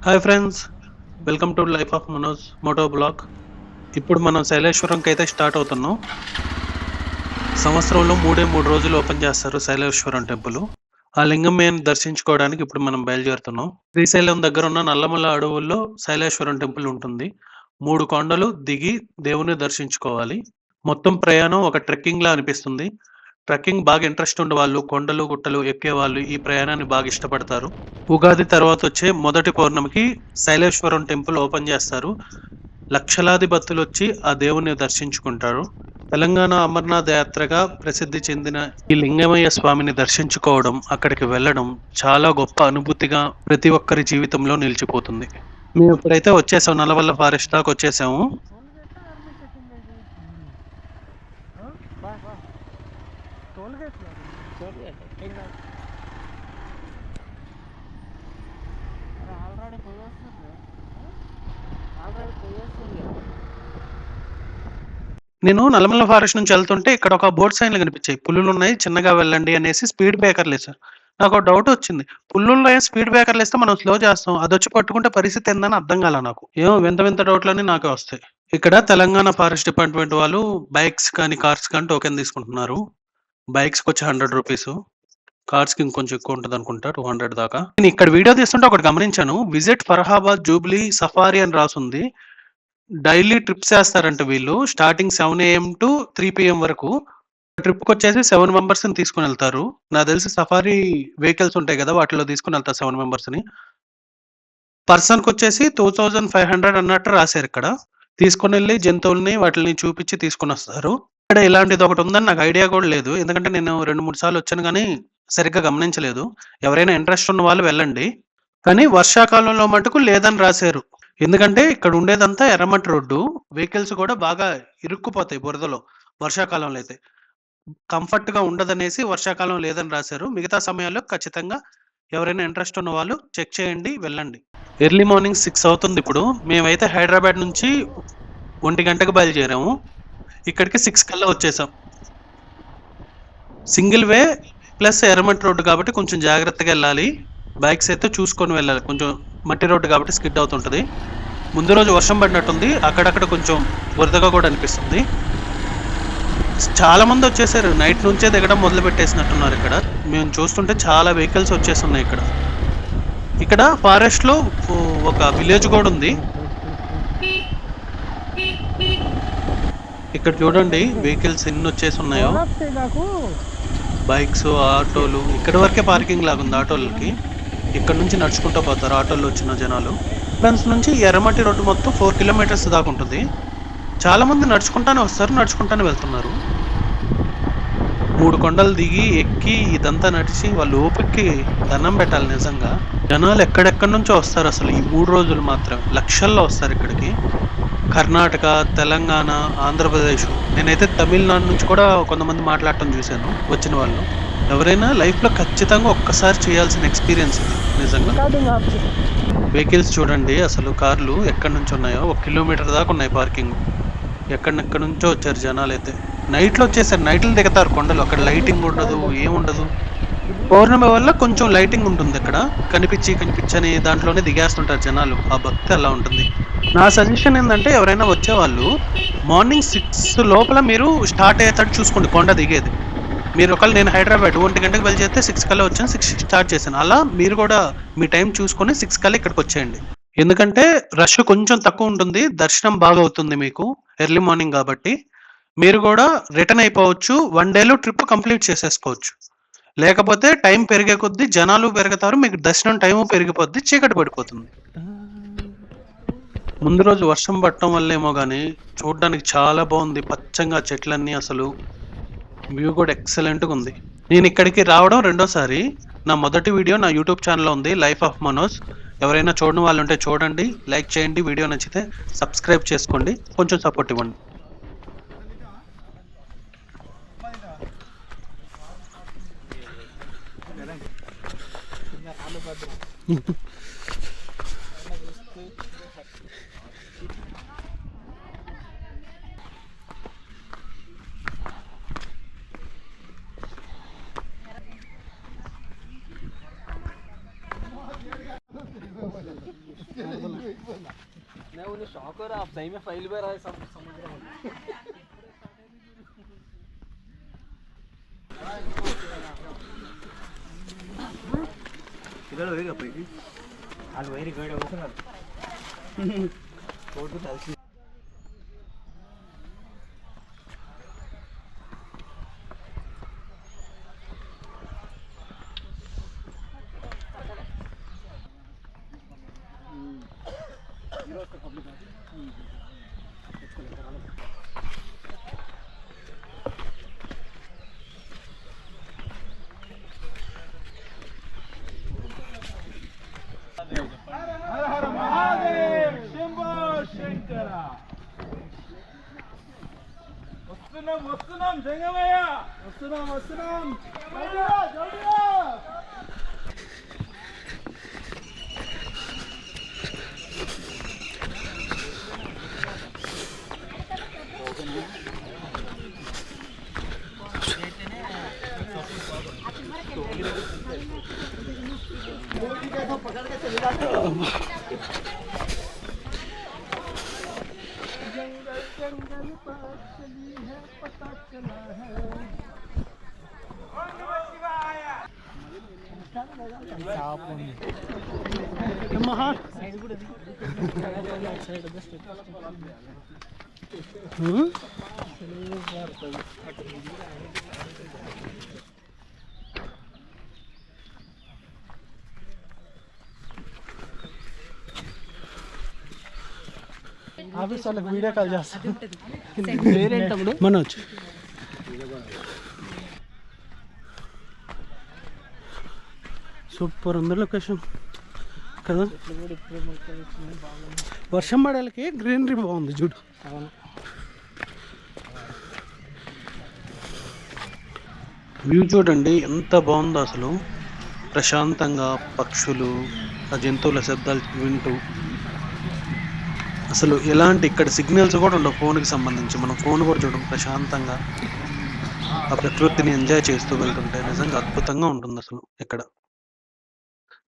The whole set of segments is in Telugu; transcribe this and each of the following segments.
Hi friends, welcome to life of Manoj moto blog. ఇప్పుడు మనం శైలేశ్వరంకి అయితే స్టార్ట్ అవుతున్నాం. సంవత్సరంలో మూడు రోజులు ఓపెన్ చేస్తారు శైలేశ్వరం టెంపుల్. ఆ లింగం దర్శించుకోవడానికి ఇప్పుడు మనం బయలుదేరుతున్నాం. శ్రీశైలం దగ్గర ఉన్న నల్లమల్ల అడవుల్లో శైలేశ్వరం టెంపుల్ ఉంటుంది. 3 కొండలు దిగి దేవుని దర్శించుకోవాలి. మొత్తం ప్రయాణం ఒక ట్రెక్కింగ్ లా అనిపిస్తుంది. ట్రెక్కింగ్ బాగా ఇంట్రెస్ట్ ఉండే వాళ్ళు, కొండలు గుట్టలు ఎక్కేవాళ్ళు ఈ ప్రయాణాన్ని బాగా ఇష్టపడతారు. ఉగాది తర్వాత వచ్చే మొదటి పౌర్ణమికి శైలేశ్వరం టెంపుల్ ఓపెన్ చేస్తారు. లక్షలాది భక్తులు వచ్చి ఆ దేవుని దర్శించుకుంటారు. తెలంగాణ అమర్నాథ్ యాత్రగా ప్రసిద్ధి చెందిన ఈ లింగమయ్య స్వామిని దర్శించుకోవడం, అక్కడికి వెళ్ళడం చాలా గొప్ప అనుభూతిగా ప్రతి ఒక్కరి జీవితంలో నిలిచిపోతుంది. మేము ఇప్పుడైతే వచ్చేసాం, నల్లవల్ల ఫారెస్ట్ దాకా వచ్చేసాము. నేను నల్లమల్ల ఫారెస్ట్ నుంచి వెళ్తుంటే ఇక్కడ ఒక బోర్డ్ సైన్లు కనిపించాయి. పులులు ఉన్నాయి, చిన్నగా వెళ్ళండి అనేసి స్పీడ్ బ్రేకర్లు వేసారు. నాకు ఒక డౌట్ వచ్చింది, పుల్లుల్లో స్పీడ్ బ్రేకర్లు వేస్తే మనం స్లో చేస్తాం, అది వచ్చి పట్టుకుంటే పరిస్థితి ఏందని అర్థం కాల. నాకు ఏమో వింత వింత డౌట్లన్నీ నాకే వస్తాయి. ఇక్కడ తెలంగాణ ఫారెస్ట్ డిపార్ట్మెంట్ వాళ్ళు బైక్స్ కానీ కార్స్ కానీ టోకెన్ తీసుకుంటున్నారు. బైక్స్ కి వచ్చి 100 రూపీస్, కార్స్ కి ఇంకొంచెం ఎక్కువ ఉంటుంది అనుకుంటా, 200 దాకా. నేను ఇక్కడ వీడియో తీస్తుంటే ఒకటి గమనించాను, విజిట్ ఫరహాబాద్ జూబ్లీ సఫారీ అని రాసుంది. డైలీ ట్రిప్స్ వేస్తారంట వీళ్ళు. స్టార్టింగ్ 7 AM టు 3 PM వరకు. ట్రిప్కి వచ్చేసి 7 మెంబర్స్ని తీసుకుని వెళ్తారు. నాకు తెలిసి సఫారీ వెహికల్స్ ఉంటాయి కదా, వాటిలో తీసుకుని వెళ్తారు 7 మెంబర్స్ని. పర్సన్కి వచ్చేసి 2500 అన్నట్టు రాశారు ఇక్కడ. తీసుకుని వెళ్ళి జంతువుల్ని వాటిని చూపించి తీసుకుని వస్తారు. ఇక్కడ ఇలాంటిది ఒకటి ఉందని నాకు ఐడియా కూడా లేదు, ఎందుకంటే నేను 2-3 సార్లు వచ్చాను కానీ సరిగ్గా గమనించలేదు. ఎవరైనా ఇంట్రెస్ట్ ఉన్న వాళ్ళు వెళ్ళండి, కానీ వర్షాకాలంలో మటుకు లేదని రాశారు. ఎందుకంటే ఇక్కడ ఉండేదంతా ఎర్రమట్టి రోడ్డు, వెహికల్స్ కూడా బాగా ఇరుక్కుపోతాయి బురదలో. వర్షాకాలంలో అయితే కంఫర్ట్ గా ఉండదనేసి వర్షాకాలం లేదని రాశారు. మిగతా సమయాల్లో ఖచ్చితంగా ఎవరైనా ఇంట్రెస్ట్ ఉన్న వాళ్ళు చెక్ చేయండి, వెళ్ళండి. ఎర్లీ మార్నింగ్ 6 అవుతుంది ఇప్పుడు. మేమైతే హైదరాబాద్ నుంచి 1 గంటకు బయలుదేరాము. ఇక్కడికి 6 కల్లా వచ్చేసాం. సింగిల్ వే ప్లస్ ఎర్రమట్టి రోడ్డు కాబట్టి కొంచెం జాగ్రత్తగా వెళ్ళాలి. బైక్స్ అయితే చూసుకొని వెళ్ళాలి, కొంచెం మట్టి రోడ్డు కాబట్టి స్కిడ్ అవుతుంటుంది. ముందు రోజు వర్షం పడినట్టుంది, అక్కడక్కడ కొంచెం బురదగా కూడా అనిపిస్తుంది. చాలా మంది వచ్చేసారు, నైట్ నుంచే దిగడం మొదలు పెట్టేసినట్టున్నారు. ఇక్కడ మేము చూస్తుంటే చాలా వెహికల్స్ వచ్చేస్తున్నాయి. ఇక్కడ ఫారెస్ట్ లో ఒక విలేజ్ కూడా ఉంది. ఇక్కడ చూడండి వెహికల్స్ ఎన్ని వచ్చేసి ఉన్నాయో, బైక్స్, ఆటోలు. ఇక్కడ వరకే పార్కింగ్ లాగా ఉంది ఆటోలకి. ఇక్కడ నుంచి నడుచుకుంటూ పోతారు ఆటోల్లో వచ్చిన జనాలు. ఫ్రెండ్స్ నుంచి ఎర్రమట్టి రోడ్డు మొత్తం 4 కిలోమీటర్స్ దాకా ఉంటుంది. చాలా మంది నడుచుకుంటానే వస్తారు, నడుచుకుంటానే వెళ్తున్నారు. 3 కొండలు దిగి ఎక్కి ఇదంతా నడిచి వాళ్ళు ఓపికకి దండం పెట్టాలి. నిజంగా జనాలు ఎక్కడెక్కడి నుంచో వస్తారు. అసలు ఈ 3 రోజులు మాత్రం లక్షల్లో వస్తారు ఇక్కడికి. కర్ణాటక, తెలంగాణ, ఆంధ్రప్రదేశ్, నేనైతే తమిళనాడు నుంచి కూడా కొంతమంది మాట్లాడటం చూశాను వచ్చిన వాళ్ళు. ఎవరైనా లైఫ్లో ఖచ్చితంగా ఒక్కసారి చేయాల్సిన ఎక్స్పీరియన్స్ ఇది నిజంగా. వెహికల్స్ చూడండి, అసలు కార్లు ఎక్కడి నుంచి ఉన్నాయో 1 కిలోమీటర్ దాకా ఉన్నాయి పార్కింగ్. ఎక్కడెక్కడి నుంచో వచ్చారు జనాలు. అయితే నైట్లో వచ్చేసారు, నైట్లు దిగుతారు కొండలు. అక్కడ లైటింగ్ ఉండదు, ఏముండదు. పౌర్ణమి వల్ల కొంచెం లైటింగ్ ఉంటుంది అక్కడ, కనిపించని దాంట్లోనే దిగేస్తుంటారు జనాలు. ఆ భక్తి అలా ఉంటుంది. నా సజెషన్ ఏంటంటే ఎవరైనా వచ్చేవాళ్ళు మార్నింగ్ 6 లోపల మీరు స్టార్ట్ అయ్యేటట్టు చూసుకోండి కొండ దిగేది. మీరు ఒకవేళ నేను హైదరాబాద్ 1 గంటకు బయలుదేరితే 6 కల్లా వచ్చాను, 6 స్టార్ట్ చేశాను. అలా మీరు కూడా మీ టైం చూసుకొని 6 కల్లా ఇక్కడికి వచ్చేయండి. ఎందుకంటే రష్ కొంచెం తక్కువ ఉంటుంది, దర్శనం బాగా అవుతుంది మీకు ఎర్లీ మార్నింగ్ కాబట్టి. మీరు కూడా రిటర్న్ అయిపోవచ్చు, 1 డేలో ట్రిప్ కంప్లీట్ చేసేసుకోవచ్చు. లేకపోతే టైం పెరిగే కొద్దీ జనాలు పెరుగుతారు, మీకు దర్శనం టైము పెరిగిపోద్ది, చీకటి పడిపోతుంది. ముందు రోజు వర్షం పడటం వల్లేమో కానీ చూడడానికి చాలా బాగుంది, పచ్చంగా చెట్లన్నీ. అసలు వ్యూ కూడా ఎక్సలెంట్గా ఉంది. నేను ఇక్కడికి రావడం 2వ సారి. నా మొదటి వీడియో నా యూట్యూబ్ ఛానల్లో ఉంది, లైఫ్ ఆఫ్ మనోజ్. ఎవరైనా చూడని వాళ్ళు ఉంటే చూడండి, లైక్ చేయండి, వీడియో నచ్చితే సబ్స్క్రైబ్ చేసుకోండి, కొంచెం సపోర్ట్ ఇవ్వండి. शौक हो रहा आप सही में फैल भी रहा है सब समझ रहे हो इधर होएगा भाई आज वही रिकॉर्ड होगा ना फोटो डाल हर हर महादेव शंभो शंकर वस्तुनाम जंगमయ్య वस्तुनाम जल्दी पकड़ के चले जाते हो जंगल जंगल पर चली है पता चला है ఆఫీస్ వాళ్ళకి వీడియో కాల్ చేస్తాను మనోజ్ సూపర్ ఉంది లొకేషన్ కదా వర్షం పడేళ్ళకి గ్రీనరీ బాగుంది చూడు వ్యూ చూడండి ఎంత బాగుందో అసలు ప్రశాంతంగా పక్షులు ఆ జంతువుల శబ్దాలు వింటూ అసలు ఎలాంటి ఇక్కడ సిగ్నల్స్ కూడా ఉండవు ఫోన్కి సంబంధించి మనం ఫోన్ కూడా చూడడం ప్రశాంతంగా ఆ ప్రకృతిని ఎంజాయ్ చేస్తూ వెళ్తుంటే నిజంగా అద్భుతంగా ఉంటుంది అసలు ఇక్కడ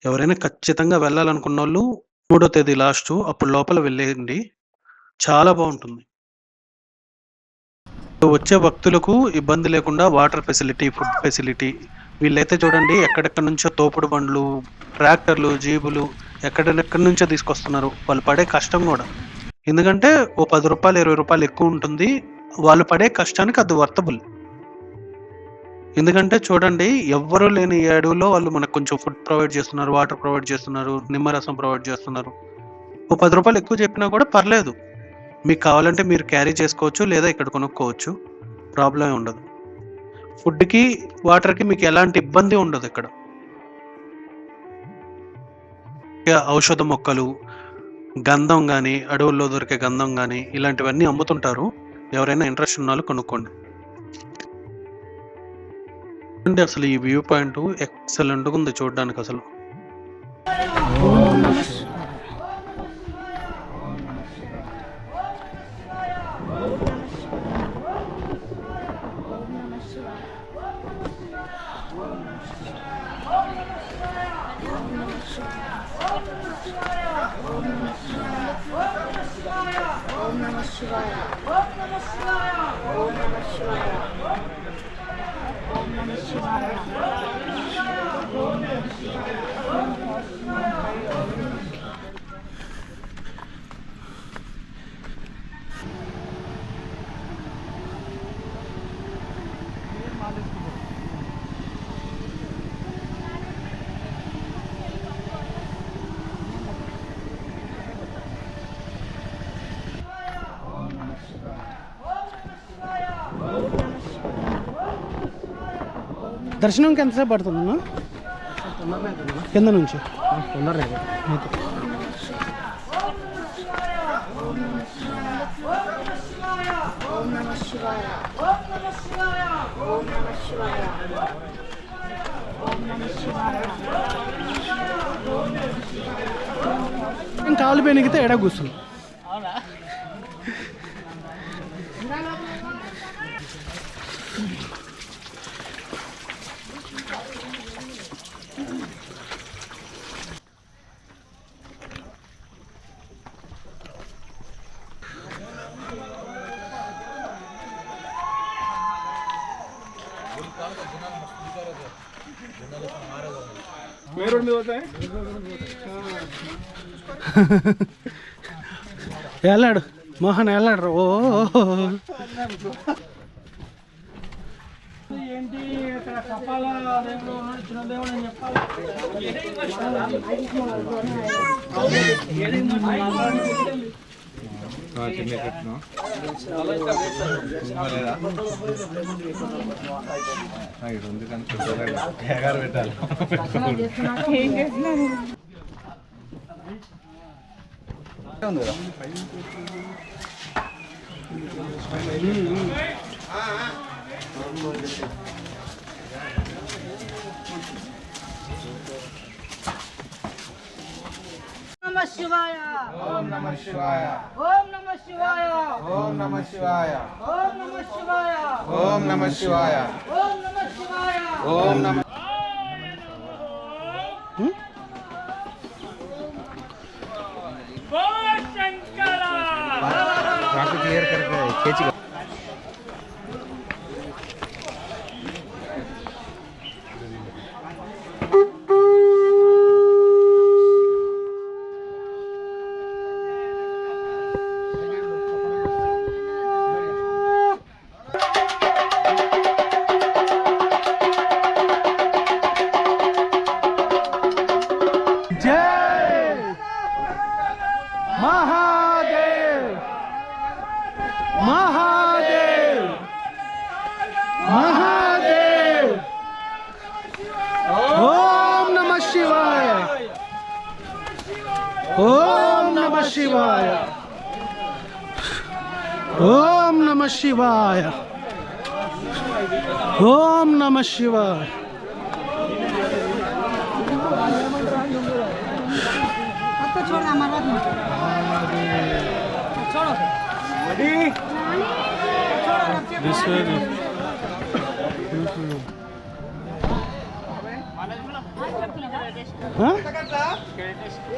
ఎవరైనా ఖచ్చితంగా వెళ్ళాలనుకున్న వాళ్ళు 3వ తేదీ లాస్ట్ అప్పుడు లోపల వెళ్ళేయండి చాలా బాగుంటుంది వచ్చే భక్తులకు ఇబ్బంది లేకుండా వాటర్ ఫెసిలిటీ ఫుడ్ ఫెసిలిటీ వీళ్ళైతే చూడండి ఎక్కడెక్కడి నుంచో తోపుడు బండ్లు ట్రాక్టర్లు జీబులు ఎక్కడెక్కడి నుంచో తీసుకొస్తున్నారు వాళ్ళు పడే కష్టం కూడా ఎందుకంటే ఓ 10 రూపాయలు 20 రూపాయలు ఎక్కువ ఉంటుంది వాళ్ళు పడే కష్టానికి అది వర్తబుల్ ఎందుకంటే చూడండి ఎవ్వరూ లేని ఈ అడవుల్లో వాళ్ళు మనకు కొంచెం ఫుడ్ ప్రొవైడ్ చేస్తున్నారు వాటర్ ప్రొవైడ్ చేస్తున్నారు నిమ్మరసం ప్రొవైడ్ చేస్తున్నారు ఓ 10 రూపాయలు ఎక్కువ చెప్పినా కూడా పర్లేదు మీకు కావాలంటే మీరు క్యారీ చేసుకోవచ్చు లేదా ఇక్కడ కొనుక్కోవచ్చు ప్రాబ్లం ఉండదు ఫుడ్కి వాటర్కి మీకు ఎలాంటి ఇబ్బంది ఉండదు ఇక్కడ ఔషధ మొక్కలు గంధం కానీ అడవుల్లో దొరికే గంధం కానీ ఇలాంటివన్నీ అమ్ముతుంటారు ఎవరైనా ఇంట్రెస్ట్ ఉన్న వాళ్ళు కొనుక్కోండి అంటే అసలు ఈ వ్యూ పాయింట్ ఎక్సలెంట్గా ఉంది చూడడానికి అసలు దర్శనంకి ఎంతసేపు పడుతుందన్నా కింద నుంచి కాలు పెనిగితే ఎడ కూర్చుంది వెళ్ళాడు మోహన్ వెళ్ళాడు. ఓ ఏంటి ఇక్కడ కపాల దేవుడు చిన్న దేవుడు అని చెప్పాలి. नमः शिवाय ओम नमः शिवाय ओम नमः शिवाय ओम नमः शिवाय ओम नमः शिवाय ओम नमः शिवाय ओम नमः शिवाय ओम नमः ट्रैफिक क्लियर करके खींच महादेव महादेव महादेव ओम नमः शिवाय ओम नमः शिवाय ओम नमः शिवाय ओम नमः शिवाय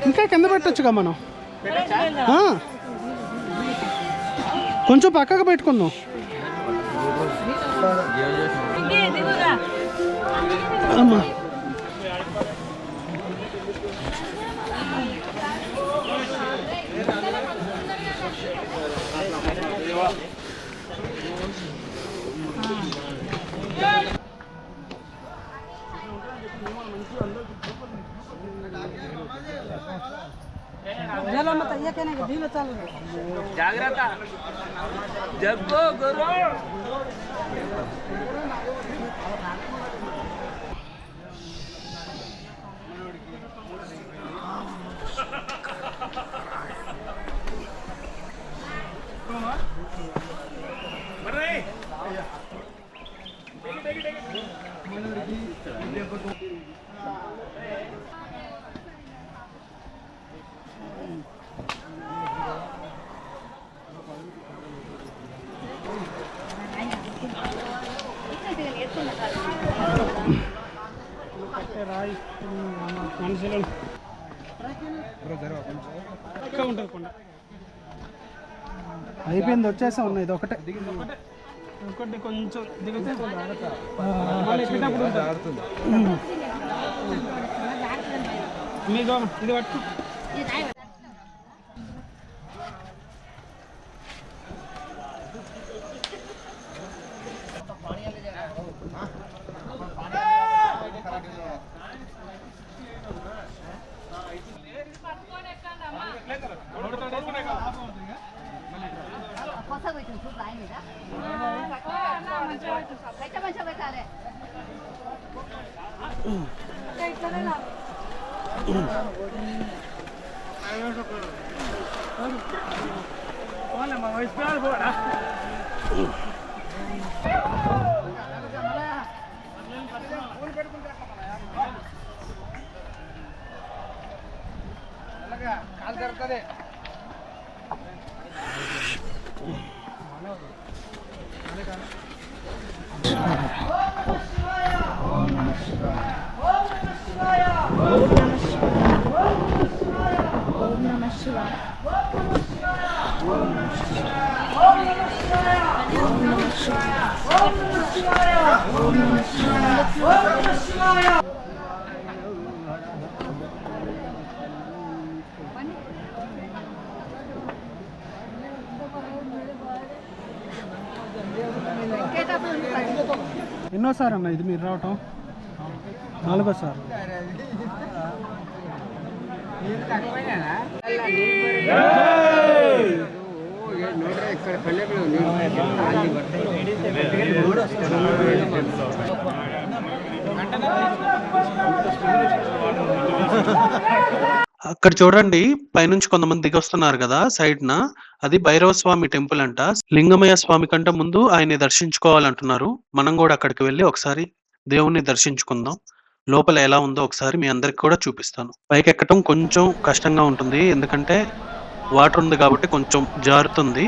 ఇంకా కింద పెట్టొచ్చుగా మనం. కొంచెం పక్కకు పెట్టుకుందాం. అమ్మా जागृत जगो गुरु మనుషులు ఉంటుంది కొండ అయిపోయింది, వచ్చేసా ఉన్నాయి. ఇది ఒకటే ఒకటి కొంచెం దిగితే మీకు ఇది పట్టు. ఎన్నోసారి అన్న ఇది మీరు రావటం? 4సారి. అక్కడ చూడండి, పైనుంచి కొంతమంది దిగొస్తున్నారు కదా సైడ్న, అది భైరవ స్వామి టెంపుల్ అంట. లింగమయ్య స్వామి కంటే ముందు ఆయన్ని దర్శించుకోవాలంటున్నారు. మనం కూడా అక్కడికి వెళ్ళి ఒకసారి దేవుణ్ణి దర్శించుకుందాం. లోపల ఎలా ఉందో ఒకసారి మీ అందరికి కూడా చూపిస్తాను. పైకి ఎక్కటం కొంచెం కష్టంగా ఉంటుంది, ఎందుకంటే వాటర్ ఉంది కాబట్టి కొంచెం జారుతుంది.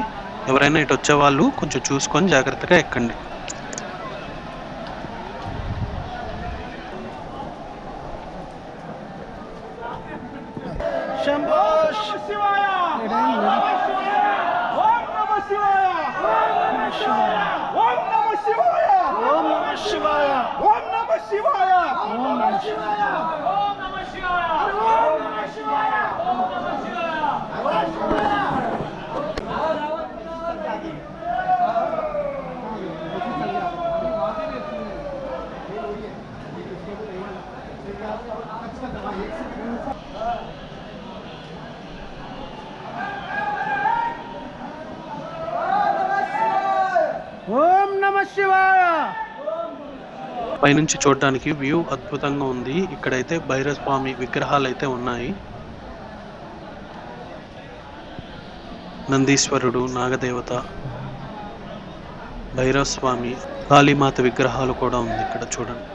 ఎవరైనా ఇటు వచ్చే వాళ్ళు కొంచెం చూసుకొని జాగ్రత్తగా ఎక్కండి. శంభో శివాయ. ఓం నమః శివాయ. ఓం నమః శివాయ. ఓం నమః శివాయ. ఓం నమః శివాయ. ఓం నమః శివాయ. ఓం నమః శివాయ. ఓం నమః శివాయ. ఓం నమః శివాయ. ఓం నమః శివాయ. పైనుంచి చూడడానికి వ్యూ అద్భుతంగా ఉంది. ఇక్కడైతే భైరవ స్వామి విగ్రహాలు అయితే ఉన్నాయి. నందీశ్వరుడు, నాగదేవత, భైరవ స్వామి, కాళీమాత విగ్రహాలు కూడా ఉంది ఇక్కడ చూడండి.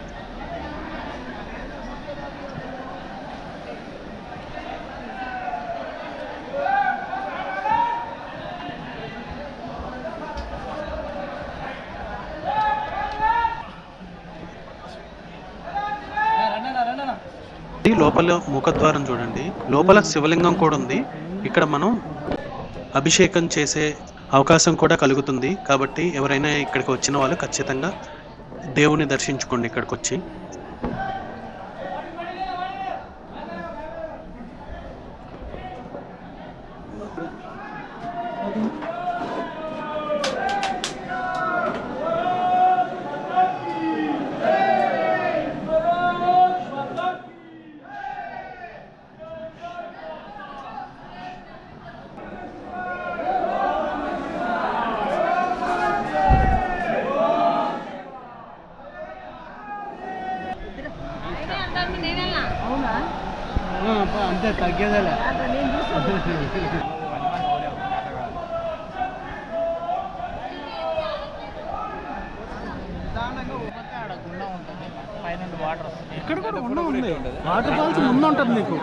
లోపల ముఖద్వారం చూడండి, లోపల శివలింగం కూడా ఉంది. ఇక్కడ మనం అభిషేకం చేసే అవకాశం కూడా కలుగుతుంది. కాబట్టి ఎవరైనా ఇక్కడికి వచ్చిన వాళ్ళు ఖచ్చితంగా దేవుని దర్శించుకోండి ఇక్కడికి వచ్చి. అంతే తగ్గేదేలే. ఇక్కడ కూడా ఉంది, వాటర్ ఫాల్స్ ముందు ఉంటుంది నీకు.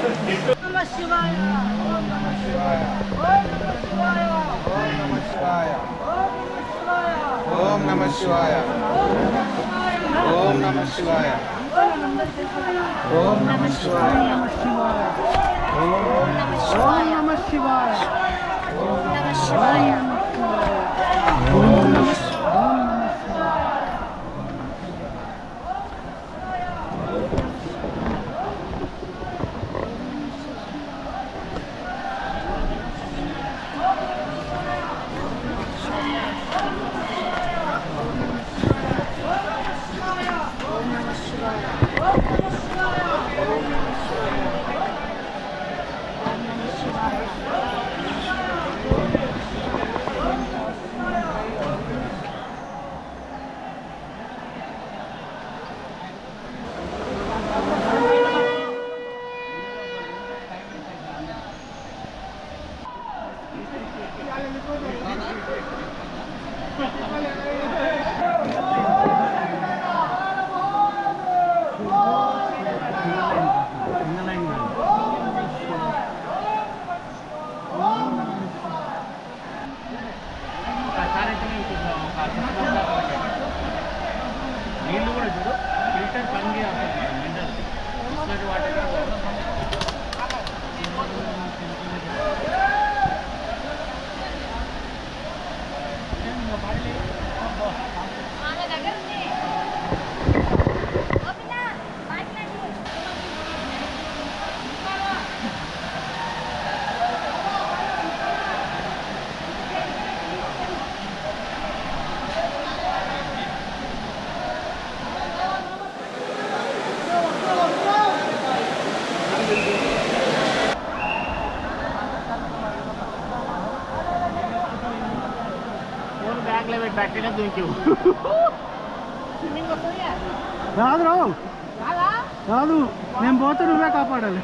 ఓం నమః శివాయ. ఓం నమః శివాయ. ఓం నమః శివాయ. ఓం నమః శివాయ. ఓం నమః శివాయ. ఓం నమః శివాయ. ఫిల్టర్ పని చేయాలి మినరల్ బిస్లరీ వాటర్ బ్యాగ్లో పెట్టి పెట్టినా దూకివు రాదు రావు రాదు నేను పోతే నువ్వే కాపాడాలి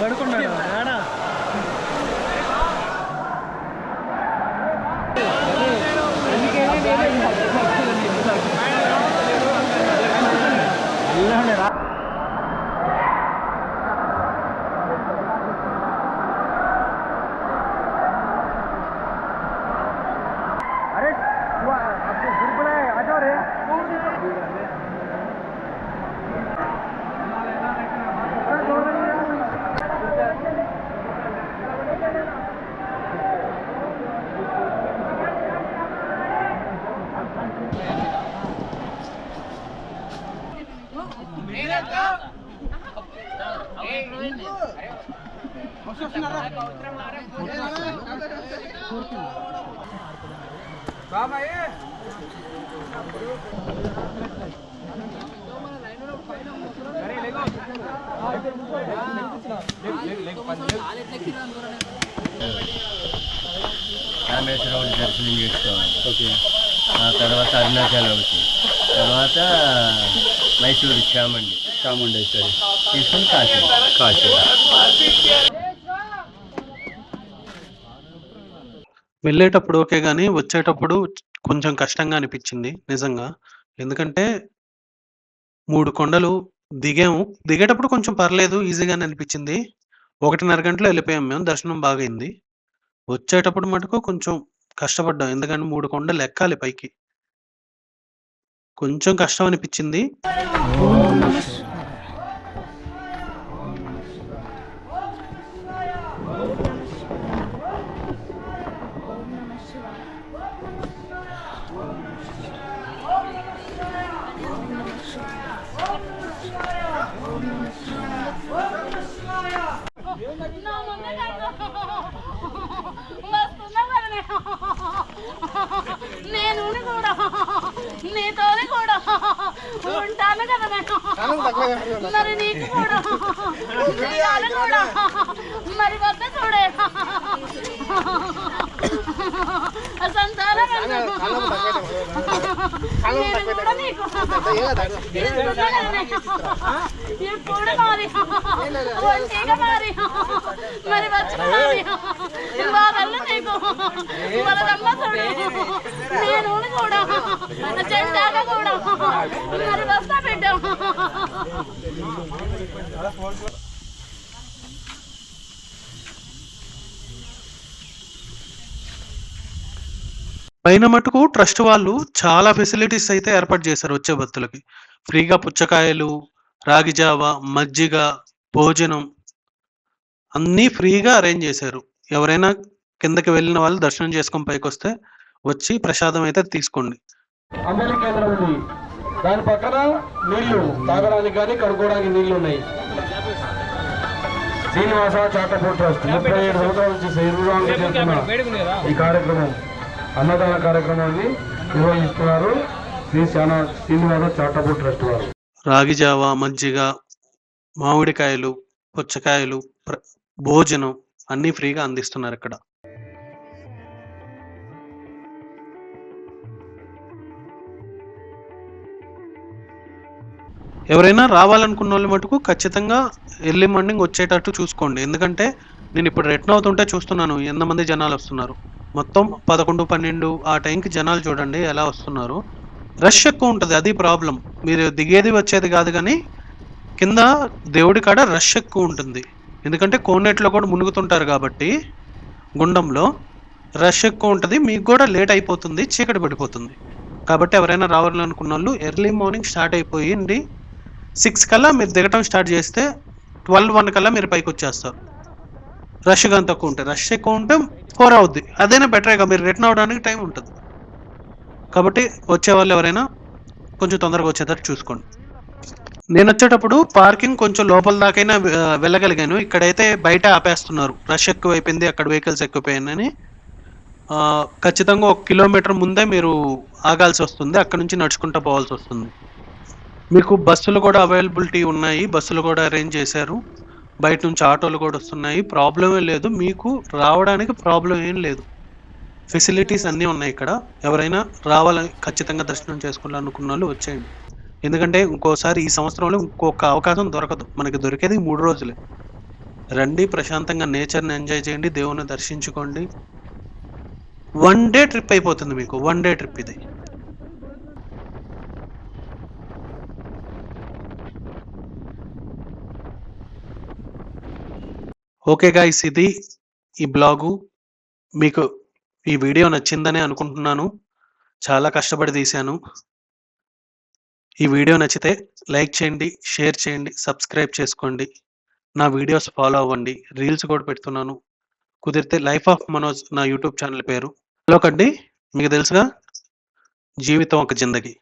పడుకున్నాడు ఆడా अरे आपको ग्रुप बनाए आ जाओ रे రామేశ్వరం దర్శనం చేసుకోవాలి. ఓకే. ఆ తర్వాత అరుణాచలం ఒకటి, తర్వాత మైసూరు చాముండేశ్వరి తీసుకొని కాశీ. వెళ్ళేటప్పుడు ఓకే గానీ, వచ్చేటప్పుడు కొంచెం కష్టంగా అనిపిచ్చింది నిజంగా. ఎందుకంటే 3 కొండలు దిగాము. దిగేటప్పుడు కొంచెం పర్లేదు ఈజీగానే అనిపిచ్చింది. 1:30 గంటలో ఎళ్ళిపోయాం మేము. దర్శనం బాగయింది. వచ్చేటప్పుడు మటుకు కొంచెం కష్టపడ్డాం. ఎందుకంటే 3 కొండలు ఎక్కాలి పైకి. కొంచెం కష్టం అనిపిచ్చింది. నేను కూడా నీతో కూడా ఉంటాను కదా నేను మరి నీకు కూడా కూడా మరి వద్ద చూడే సంతానం నేను కూడా నీకు చెప్తున్నా కదా నేను. ఇప్పుడు మారి ఒంటిగా మారి మరి వచ్చిన మారి వాళ్ళ నీకు వాళ్ళమ్మ చూడు నేను కూడా చెండాగా కూడా మరి వస్తా బిడ్డ. పైన మటుకు ట్రస్ట్ వాళ్ళు చాలా ఫెసిలిటీస్ అయితే ఏర్పాటు చేశారు వచ్చే భక్తులకి. ఫ్రీగా పుచ్చకాయలు, రాగి జావ, మజ్జిగ, భోజనం అన్నీ ఫ్రీగా అరేంజ్ చేశారు. ఎవరైనా కిందకి వెళ్ళిన వాళ్ళు దర్శనం చేసుకొని పైకొస్తే వచ్చి ప్రసాదం అయితే తీసుకోండి. అంబేలి కేంద్రం ఉంది. దాని పక్కన నీళ్లు తాగడానికి కానీ కడుక్కోవడానికి నీళ్లు ఉన్నాయి. శ్రీనివాస చారిటబుల్ ట్రస్ట్ 37 సంవత్సరాల నుంచి శ్రీరాములు చేస్తున్న ఈ కార్యక్రమం అన్నదాన కార్యక్రమాన్ని నిర్వహిస్తున్నారు శ్రీనివాస చారిటబుల్ ట్రస్ట్ వారు. రాగి జావ, మజ్జిగ, మామిడికాయలు, పుచ్చకాయలు, భోజనం అన్నీ ఫ్రీగా అందిస్తున్నారు ఇక్కడ. ఎవరైనా రావాలనుకున్న వాళ్ళు మటుకు ఖచ్చితంగా ఎర్లీ మార్నింగ్ వచ్చేటట్టు చూసుకోండి. ఎందుకంటే నేను ఇప్పుడు రిటర్న్ అవుతుంటే చూస్తున్నాను ఎంతమంది జనాలు వస్తున్నారు. మొత్తం 11, 12 ఆ టైంకి జనాలు చూడండి ఎలా వస్తున్నారు. రష్ ఎక్కువ ఉంటుంది, అది ప్రాబ్లం. మీరు దిగేది వచ్చేది కాదు కానీ కింద దేవుడి కాడ రష్ ఎక్కువ ఉంటుంది. ఎందుకంటే కోనేట్లో కూడా మునుగుతుంటారు కాబట్టి గుండంలో రష్ ఎక్కువ ఉంటుంది. మీకు కూడా లేట్ అయిపోతుంది, చీకటి పడిపోతుంది. కాబట్టి ఎవరైనా రావాలనుకున్న వాళ్ళు ఎర్లీ మార్నింగ్ స్టార్ట్ అయిపోయింది. 6 కల్లా మీరు దిగటం స్టార్ట్ చేస్తే 12-1 కల్లా మీరు పైకి వచ్చేస్తారు. రష్ కానీ తక్కువ ఉంటే, రష్ ఎక్కువ ఉంటే 4 అవుద్ది. అదైనా బెటరేగా, మీరు రిటర్న్ అవడానికి టైం ఉంటుంది. కాబట్టి వచ్చే వాళ్ళు ఎవరైనా కొంచెం తొందరగా వచ్చేటట్టు చూసుకోండి. నేను వచ్చేటప్పుడు పార్కింగ్ కొంచెం లోపల దాకైనా వెళ్ళగలిగాను. ఇక్కడైతే బయట ఆపేస్తున్నారు, రష్ ఎక్కువైపోయింది, అక్కడ వెహికల్స్ ఎక్కువైపోయాయని. ఖచ్చితంగా 1 కిలోమీటర్ ముందే మీరు ఆగాల్సి వస్తుంది, అక్కడ నుంచి నడుచుకుంటూ పోవాల్సి వస్తుంది. మీకు బస్సులు కూడా అవైలబిలిటీ ఉన్నాయి, బస్సులు కూడా అరేంజ్ చేశారు. బయట నుంచి ఆటోలు కూడా వస్తున్నాయి, ప్రాబ్లమే లేదు. మీకు రావడానికి ప్రాబ్లం ఏం లేదు, ఫెసిలిటీస్ అన్నీ ఉన్నాయి ఇక్కడ. ఎవరైనా రావాలని ఖచ్చితంగా దర్శనం చేసుకోవాలనుకున్న వాళ్ళు వచ్చేయండి. ఎందుకంటే ఇంకోసారి ఈ సంవత్సరంలో ఇంకొక అవకాశం దొరకదు, మనకి దొరికేది 3 రోజులే. రండి, ప్రశాంతంగా నేచర్ని ఎంజాయ్ చేయండి, దేవుని దర్శించుకోండి. 1 డే ట్రిప్ అయిపోతుంది మీకు, 1 డే ట్రిప్ ఇది. ఓకే గాయ్స్, ఇది ఈ బ్లాగు. మీకు ఈ వీడియో నచ్చిందని అనుకుంటున్నాను. చాలా కష్టపడి తీశాను. ఈ వీడియో నచ్చితే లైక్ చేయండి, షేర్ చేయండి, సబ్స్క్రైబ్ చేసుకోండి. నా వీడియోస్ ఫాలో అవ్వండి. రీల్స్ కూడా పెడుతున్నాను. కుదిరితే లైఫ్ ఆఫ్ మనోజ్ నా యూట్యూబ్ ఛానల్ పేరు. హలో కండి, మీకు తెలుసుగా, జీవితం ఒక జిందగీ.